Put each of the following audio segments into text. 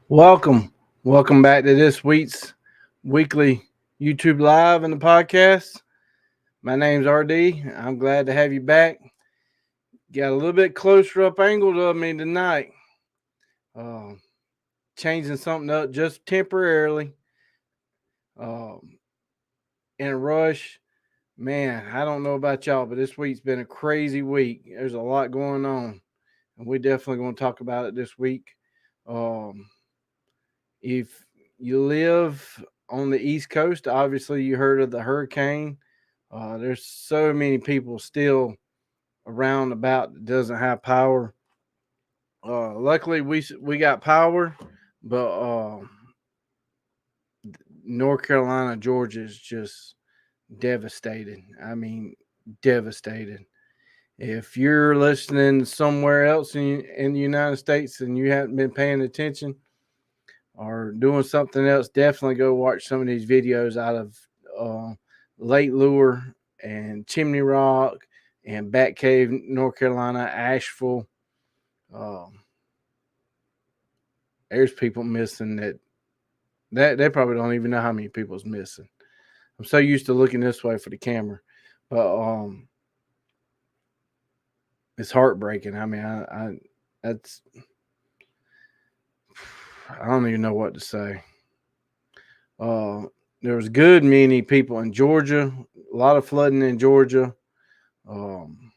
Welcome. Welcome back to this week's weekly YouTube Live and the podcast. My name's RD. I'm glad to have you back. Got a little bit closer up angled of me tonight. Uh, Changing something up just temporarily. In a rush. Man, I don't know about y'all, but this week's been a crazy week. There's a lot going on. And we're definitely going to talk about it this week. Um, If you live on the East Coast, obviously you heard of the hurricane. There's so many people still around about that doesn't have power. Luckily, we got power, but North Carolina, Georgia is just devastated. I mean, devastated. If you're listening somewhere else in the United States and you haven't been paying attention, or doing something else, definitely go watch some of these videos out of Lake Lure and Chimney Rock and Bat Cave, North Carolina, Asheville. Um, there's people missing that they probably don't even know how many people's missing. I'm so used to looking this way for the camera, but it's heartbreaking. I mean, I that's I don't even know what to say. Uh, there was good many people in Georgia, a lot of flooding in Georgia. Um,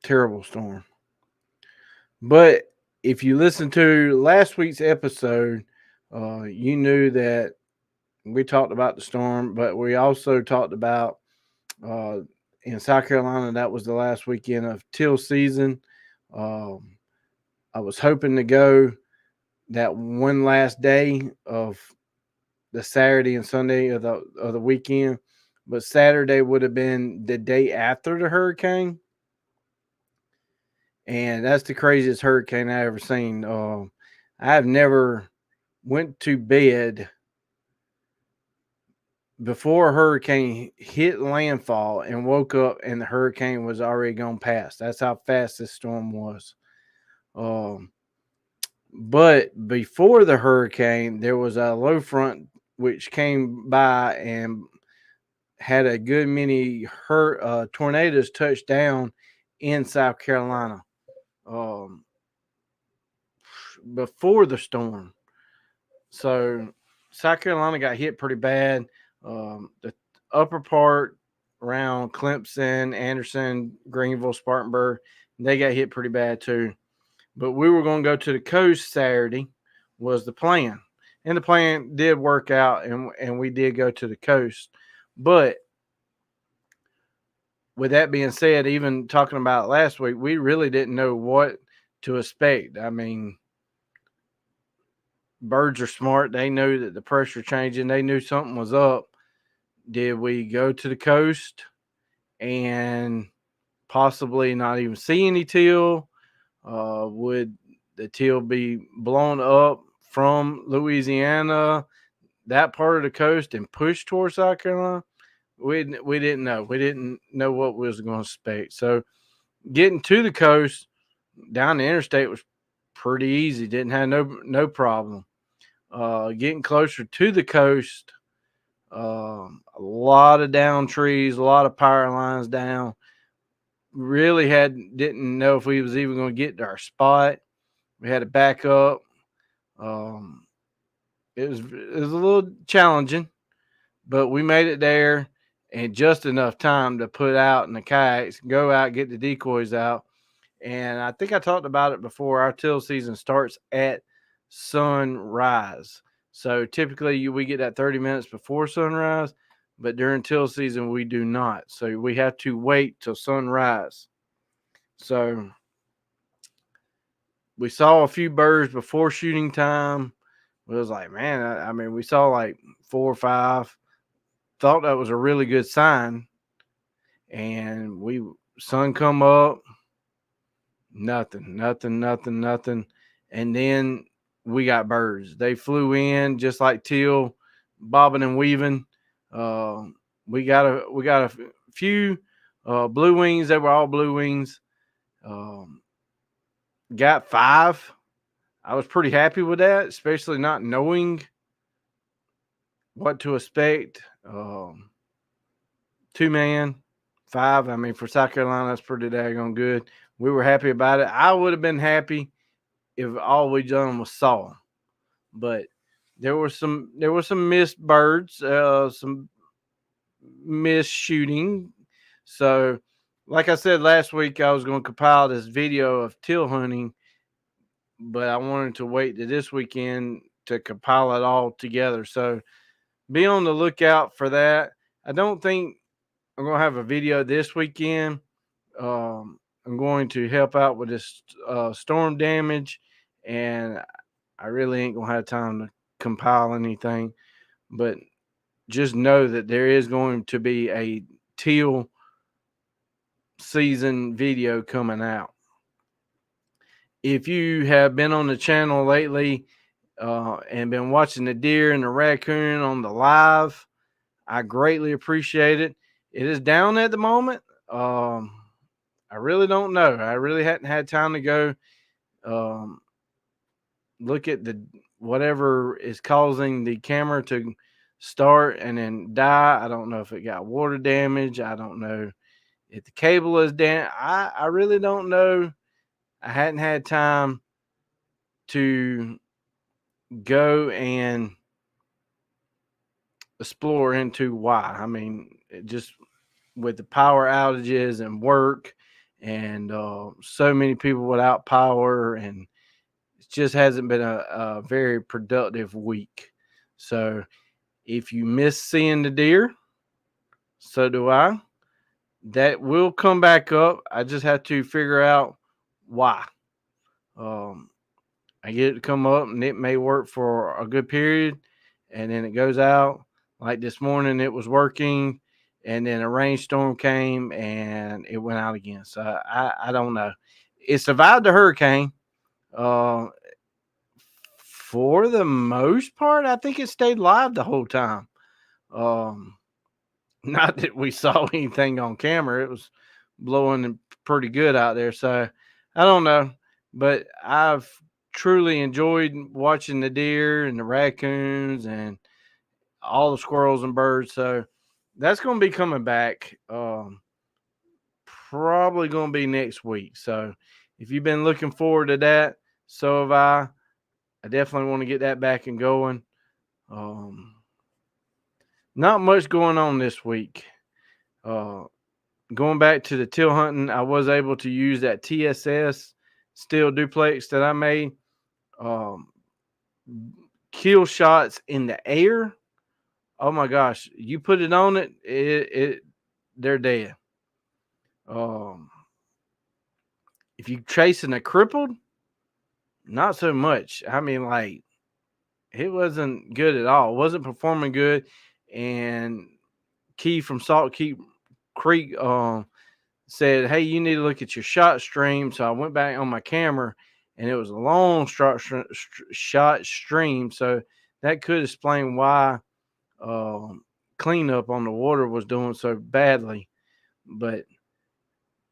Terrible storm. But if you listen to last week's episode, you knew that we talked about the storm, but we also talked about uh, in South Carolina, that was the last weekend of teal season. Um, I was hoping to go that one last day of the Saturday and Sunday of the weekend, but Saturday would have been the day after the hurricane, and that's the craziest hurricane I ever seen. I've never went to bed before a hurricane hit landfall and woke up and the hurricane was already gone past. That's how fast this storm was. Um, but before the hurricane, there was a low front which came by and had a good many tornadoes touch down in South Carolina um, before the storm. So South Carolina got hit pretty bad. The upper part around Clemson, Anderson, Greenville, Spartanburg, they got hit pretty bad too. But we were going to go to the coast Saturday was the plan. And the plan did work out, and we did go to the coast. But with that being said, even talking about last week, we really didn't know what to expect. I mean, birds are smart. They knew that the pressure changing. They knew something was up. Did we go to the coast and possibly not even see any teal? Would the teal be blown up from Louisiana, that part of the coast, and pushed towards South Carolina? We didn't know. We didn't know what we was going to expect. So getting to the coast down the interstate was pretty easy. Didn't have no problem. Getting closer to the coast, a lot of down trees, a lot of power lines down. Really didn't know if we was even going to get to our spot. We had to back up. Um, it was a little challenging, but we made it there in just enough time to put out in the kayaks, go out, get the decoys out. And I think I talked about it before. Our teal season starts at sunrise. So typically we get that 30 minutes before sunrise, but during teal season we do not. So we have to wait till sunrise. So we saw a few birds before shooting time. It was like, man, I mean, we saw like 4 or 5. Thought that was a really good sign. And sun come up, nothing. And then we got birds. They flew in just like teal, bobbing and weaving. Uh, we got a few blue wings. They were all blue wings. Um, got 5. I was pretty happy with that, especially not knowing what to expect. 2 man, 5. I mean, for South Carolina, that's pretty daggone good. We were happy about it. I would have been happy if all we done was saw 'em. But there were some missed birds, some missed shooting. So, like I said last week, I was going to compile this video of teal hunting, but I wanted to wait to this weekend to compile it all together. So, be on the lookout for that. I don't think I'm going to have a video this weekend. I'm going to help out with this storm damage, and I really ain't going to have time to compile anything. But just know that there is going to be a teal season video coming out. If you have been on the channel lately and been watching the deer and the raccoon on the live, I greatly appreciate it. It is down at the moment. I really don't know. I really hadn't had time to go look at the whatever is causing the camera to start and then die. I don't know if it got water damage. I don't know if the cable is down. I really don't know. I hadn't had time to go and explore into why. I mean, just with the power outages and work and so many people without power, and it just hasn't been a very productive week. So if you miss seeing the deer, so do I. That will come back up. I just have to figure out why. Um, I get it to come up and it may work for a good period and then it goes out. Like this morning, it was working and then a rainstorm came and it went out again. So I don't know. It survived the hurricane. Uh, for the most part, I think it stayed live the whole time. Um, Not that we saw anything on camera. It was blowing pretty good out there. So I don't know. But I've truly enjoyed watching the deer and the raccoons and all the squirrels and birds. So that's going to be coming back. Probably going to be next week. So if you've been looking forward to that, so have I. I definitely want to get that back and going. Not much going on this week. Going back to the teal hunting, I was able to use that TSS steel duplex that I made. Kill shots in the air. Oh my gosh. You put it on it, they're dead. If you chasing a crippled, not so much. I mean, like, it wasn't good at all. It wasn't performing good. And Key from Salt Creek said, hey, you need to look at your shot stream. So I went back on my camera and it was a long shot stream. So that could explain why cleanup on the water was doing so badly. But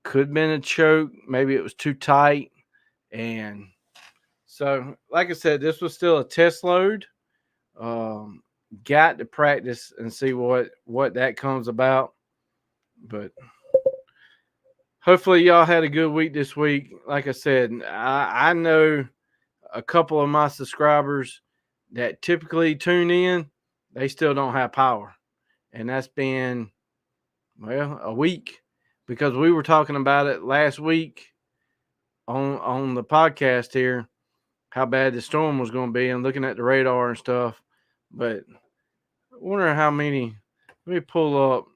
could have been a choke. Maybe it was too tight. And so, like I said, this was still a test load. Got to practice and see what that comes about. But hopefully y'all had a good week this week. Like I said, I know a couple of my subscribers that typically tune in, they still don't have power. And that's been, well, a week, because we were talking about it last week on the podcast here, how bad the storm was going to be and looking at the radar and stuff. But I wonder how many, let me pull up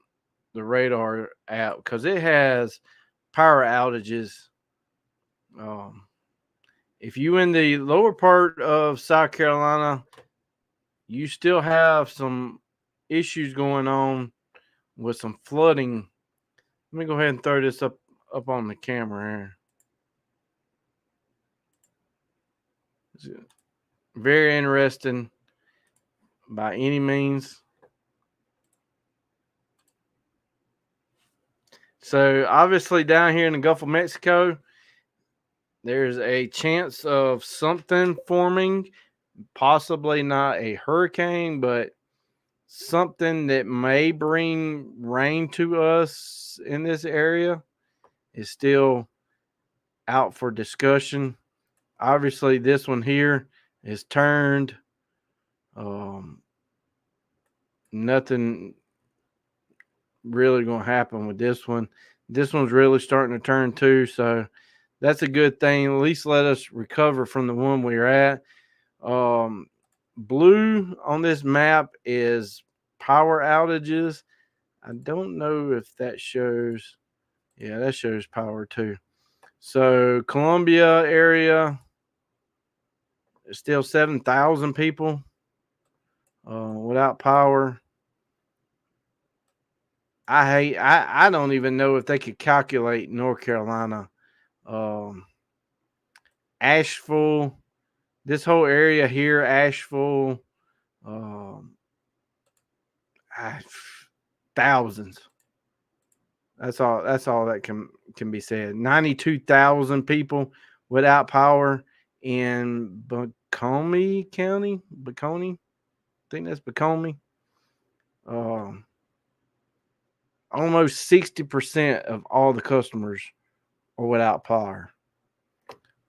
the radar app because it has power outages. If you in the lower part of South Carolina, you still have some issues going on with some flooding. Let me go ahead and throw this up on the camera here. Very interesting by any means. So obviously down here in the Gulf of Mexico, there's a chance of something forming, possibly not a hurricane, but something that may bring rain to us in this area is still out for discussion. Obviously, this one here is turned. Nothing really going to happen with this one. This one's really starting to turn too, so that's a good thing. At least let us recover from the one we are at. Blue on this map is power outages. I don't know if that shows. Yeah, that shows power too. So Columbia area, there's still 7,000 people without power. I don't even know if they could calculate North Carolina. Asheville, this whole area here, Asheville, um, thousands. That's all. That's all that can be said. 92,000 people without power in Bacombe County. Bacombe, I think that's Bacombe. Almost 60% of all the customers are without power.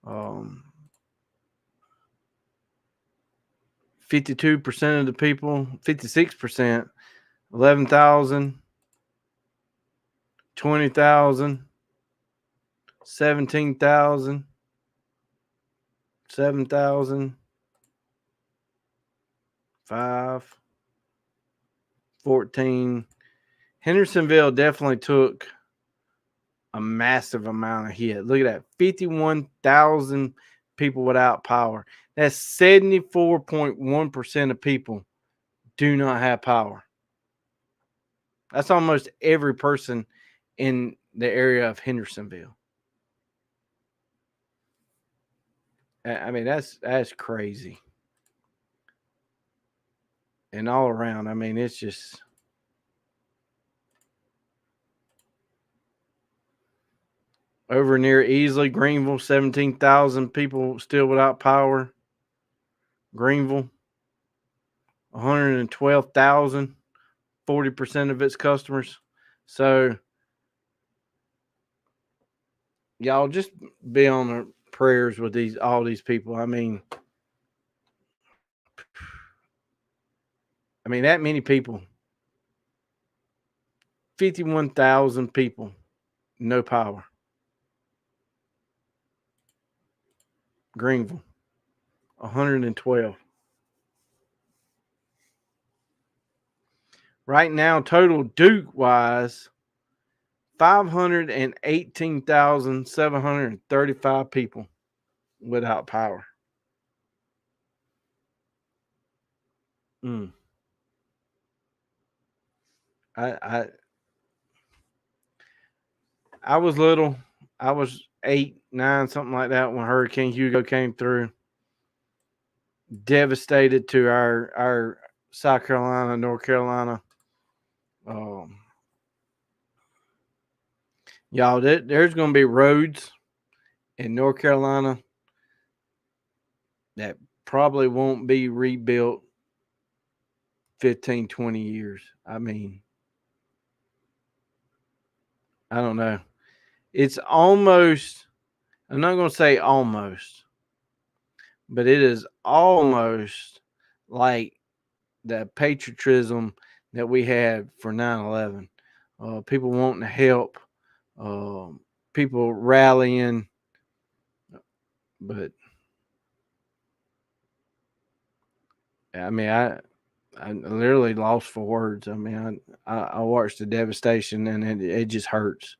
52% of the people, 56%, 11,000, 20,000, 17,000, 7,000, 5, 14. Hendersonville definitely took a massive amount of hit. Look at that, 51,000 people without power. That's 74.1% of people do not have power. That's almost every person in the area of Hendersonville. I mean, that's crazy. And all around, I mean, it's just over near Easley, Greenville, 17,000 people still without power. Greenville, 112,000, 40% of its customers. So y'all just be on the prayers with all these people. I mean, that many people. 51,000 people, no power. Greenville, 112. Right now, total Duke wise, 518,735 people without power. I was little. I was 8, 9, something like that when Hurricane Hugo came through. Devastated to our South Carolina, North Carolina. Y'all, there's going to be roads in North Carolina that probably won't be rebuilt 15, 20 years. I mean, I don't know. It's almost, I'm not going to say almost, but it is almost like the patriotism that we had for 9/11. People wanting to help, people rallying, but I mean, I literally lost for words. I mean, I watched the devastation and it just hurts,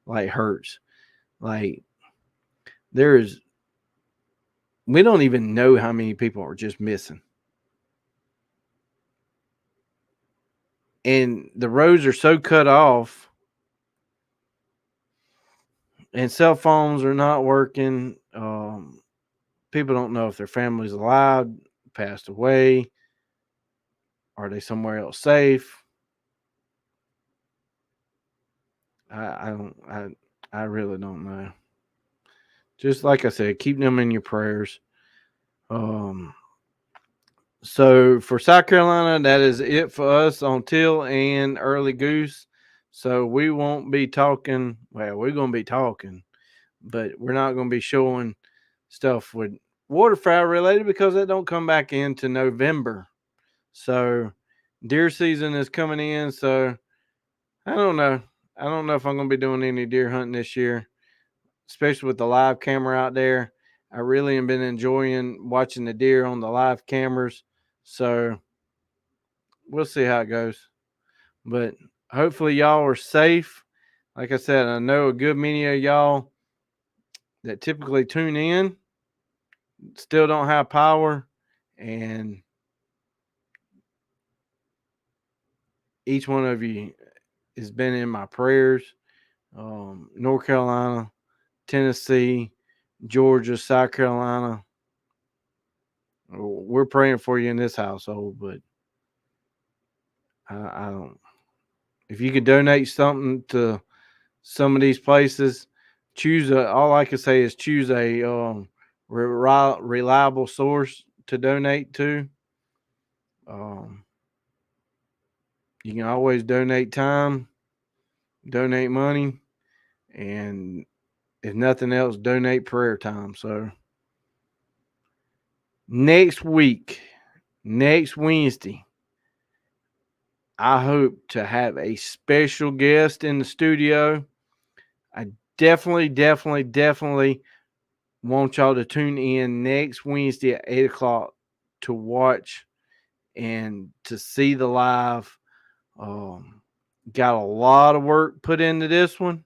like hurts, like we don't even know how many people are just missing. And the roads are so cut off and cell phones are not working. People don't know if their family's alive, passed away. Are they somewhere else safe? I really don't know. just like I said, keep them in your prayers. Um, so for South Carolina, that is it for us on teal and early goose. So we won't be talking. Well, we're going to be talking, but we're not going to be showing stuff with waterfowl related because that don't come back into November. So deer season is coming in. So I don't know. I don't know if I'm going to be doing any deer hunting this year, especially with the live camera out there. I really have been enjoying watching the deer on the live cameras. So we'll see how it goes. But hopefully y'all are safe. Like I said, I know a good many of y'all that typically tune in still don't have power, and each one of you has been in my prayers. North Carolina, Tennessee, Georgia, South Carolina. We're praying for you in this household, but I don't. If you could donate something to some of these places, choose a. All I can say is choose a reliable source to donate to. Um, you can always donate time, donate money, and if nothing else, donate prayer time. So next week, next Wednesday, I hope to have a special guest in the studio. I definitely want y'all to tune in next Wednesday at 8 o'clock to watch and to see the live. Got a lot of work put into this one.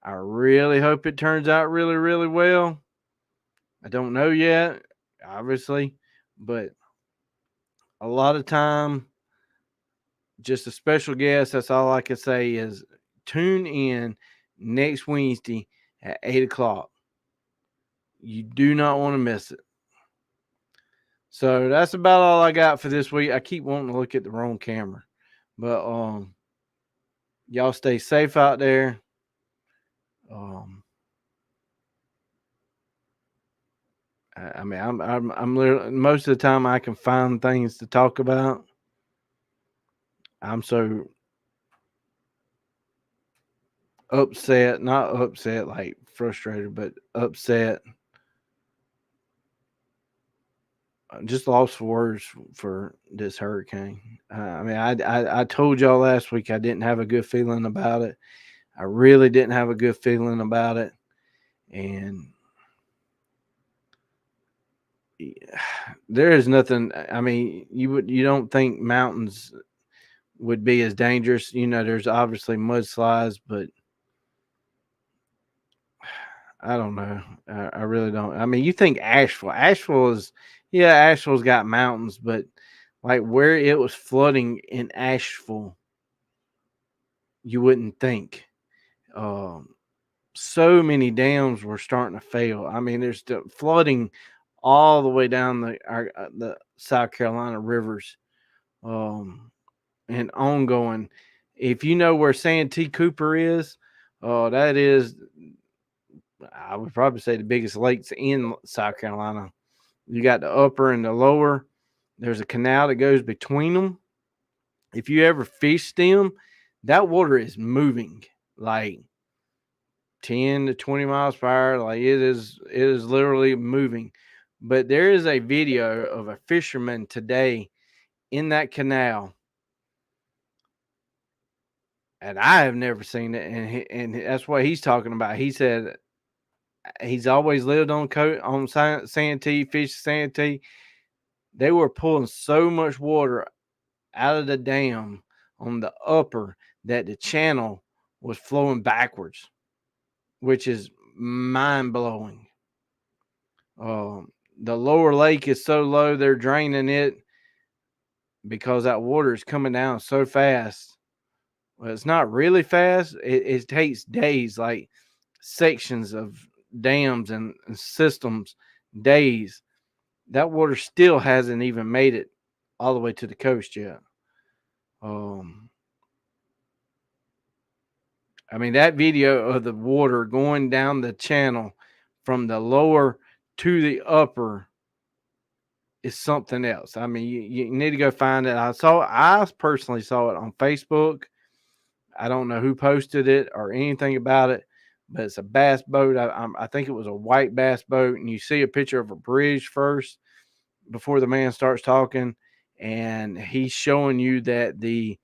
I really hope it turns out really, really well. I don't know yet, obviously, but a lot of time, just a special guest. That's all I can say is tune in next Wednesday at 8 o'clock. You do not want to miss it. So that's about all I got for this week. I keep wanting to look at the wrong camera, but y'all stay safe out there. I mean, I'm literally, most of the time I can find things to talk about. I'm so upset, not upset like frustrated, but upset. Just lost for words for this hurricane. I mean, I told y'all last week I didn't have a good feeling about it. I really didn't have a good feeling about it, and there is nothing. I mean, you don't think mountains would be as dangerous? You know, there's obviously mudslides, but I don't know. I really don't. I mean, you think Asheville? Asheville is, yeah, Asheville's got mountains, but like where it was flooding in Asheville, you wouldn't think. Um, so many dams were starting to fail. I mean, there's still flooding all the way down the South Carolina rivers, and ongoing. If you know where Santee Cooper is, that is, I would probably say, the biggest lakes in South Carolina. You got the upper and the lower. There's a canal that goes between them. If you ever fish them, that water is moving like 10 to 20 miles per hour. Like it is literally moving. But there is a video of a fisherman today in that canal, and I have never seen it. And that's what he's talking about. He said he's always lived on Santee, fish Santee. They were pulling so much water out of the dam on the upper that the channel was flowing backwards, which is mind blowing. The lower lake is so low, they're draining it because that water is coming down so fast. Well, it's not really fast. It takes days, like sections of dams and systems, days. That water still hasn't even made it all the way to the coast yet. I mean, that video of the water going down the channel from the lower to the upper is something else. I mean, you need to go find it. I personally saw it on Facebook. I don't know who posted it or anything about it, but it's a bass boat. I think it was a white bass boat, and you see a picture of a bridge first before the man starts talking, and he's showing you that the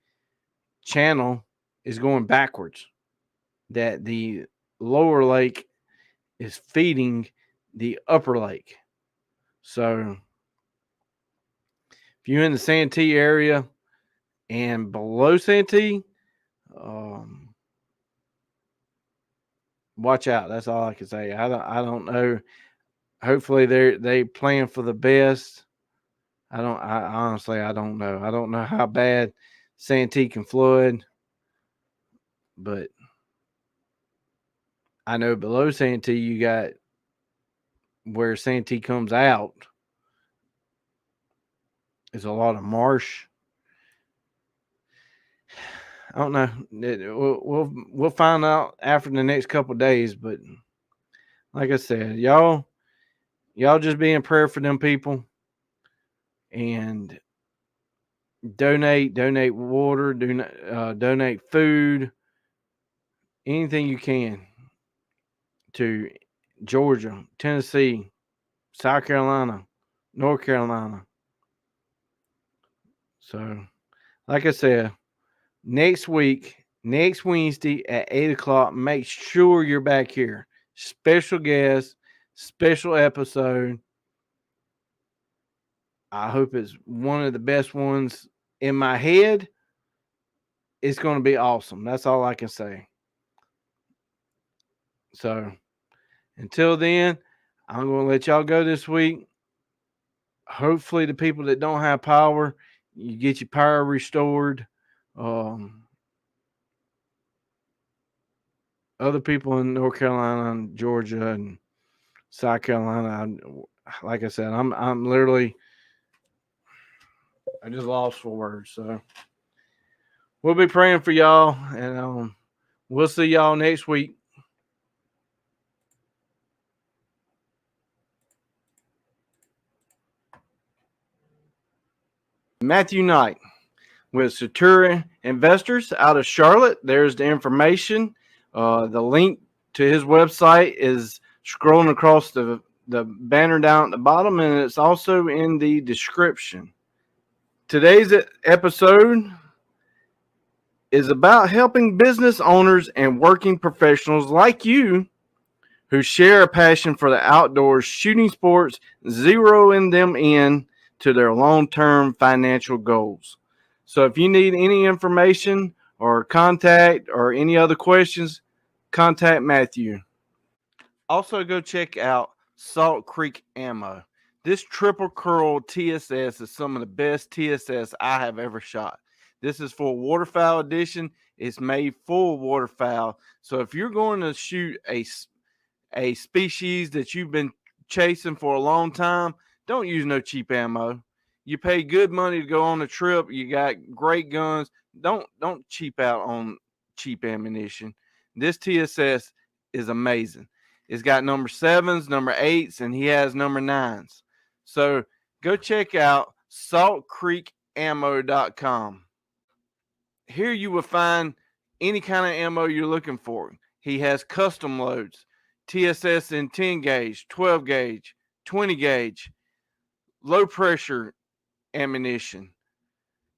channel is going backwards, that the lower lake is feeding the upper lake. So if you're in the Santee area and below Santee, watch out. That's all I can say. I don't know. Hopefully they plan for the best. I honestly don't know. I don't know how bad Santee can flood, but I know below Santee you got where Santee comes out is a lot of marsh. I don't know. We'll find out after the next couple of days, but like I said, y'all just be in prayer for them people and donate water, donate food, anything you can to Georgia, Tennessee, South Carolina, North Carolina. So, like I said, next Wednesday at 8 o'clock, make sure you're back here. Special guest, special episode. I hope it's one of the best ones in my head. It's going to be awesome. That's all I can say. So, until then, I'm going to let y'all go this week. Hopefully, the people that don't have power, you get your power restored. Other people in North Carolina and Georgia and South Carolina, like I said, I'm literally, I just lost for words. So we'll be praying for y'all, and we'll see y'all next week. Matthew Knight with Satura Investors out of Charlotte. There's the information. The link to his website is scrolling across the banner down at the bottom, and it's also in the description. Today's episode is about helping business owners and working professionals like you who share a passion for the outdoors, shooting sports, zeroing them in to their long-term financial goals. So if you need any information or contact or any other questions, contact Matthew. Also, go check out Salt Creek Ammo. This triple curl TSS is some of the best TSS I have ever shot. This is for waterfowl edition. It's made for waterfowl. So if you're going to shoot a species that you've been chasing for a long time, don't use no cheap ammo. You pay good money to go on a trip. You got great guns. Don't cheap out on cheap ammunition. This TSS is amazing. It's got number 7s, number 8s, and he has number 9s. So go check out saltcreekammo.com. Here you will find any kind of ammo you're looking for. He has custom loads, TSS in 10 gauge, 12 gauge, 20 gauge, low pressure ammunition.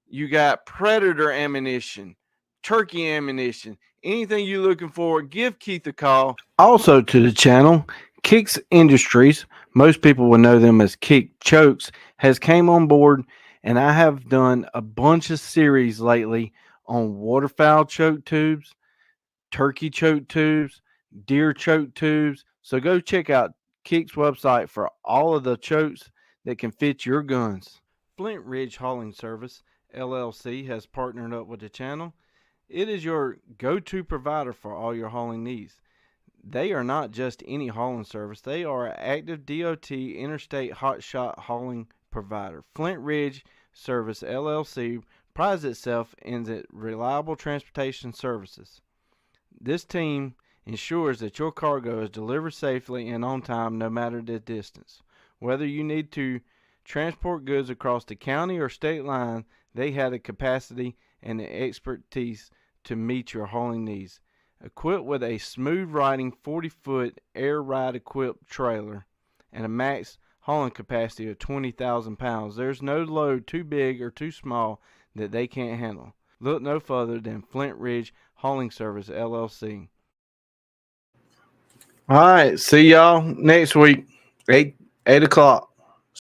You got predator ammunition, turkey ammunition, anything you're looking for, give Keith a call. Also to the channel, Kicks Industries, most people will know them as Kick Chokes, has came on board, and I have done a bunch of series lately on waterfowl choke tubes, turkey choke tubes, deer choke tubes. So go check out Kick's website for all of the chokes that can fit your guns. Flint Ridge Hauling Service, LLC, has partnered up with the channel. It is your go-to provider for all your hauling needs. They are not just any hauling service. They are an active DOT interstate hotshot hauling provider. Flint Ridge Service, LLC, prides itself in the reliable transportation services. This team ensures that your cargo is delivered safely and on time no matter the distance. Whether you need to transport goods across the county or state line, they have the capacity and the expertise to meet your hauling needs. Equipped with a smooth riding 40-foot air ride equipped trailer and a max hauling capacity of 20,000 pounds, there's no load too big or too small that they can't handle. Look no further than Flint Ridge Hauling Service, LLC. All right, see y'all next week, 8 o'clock.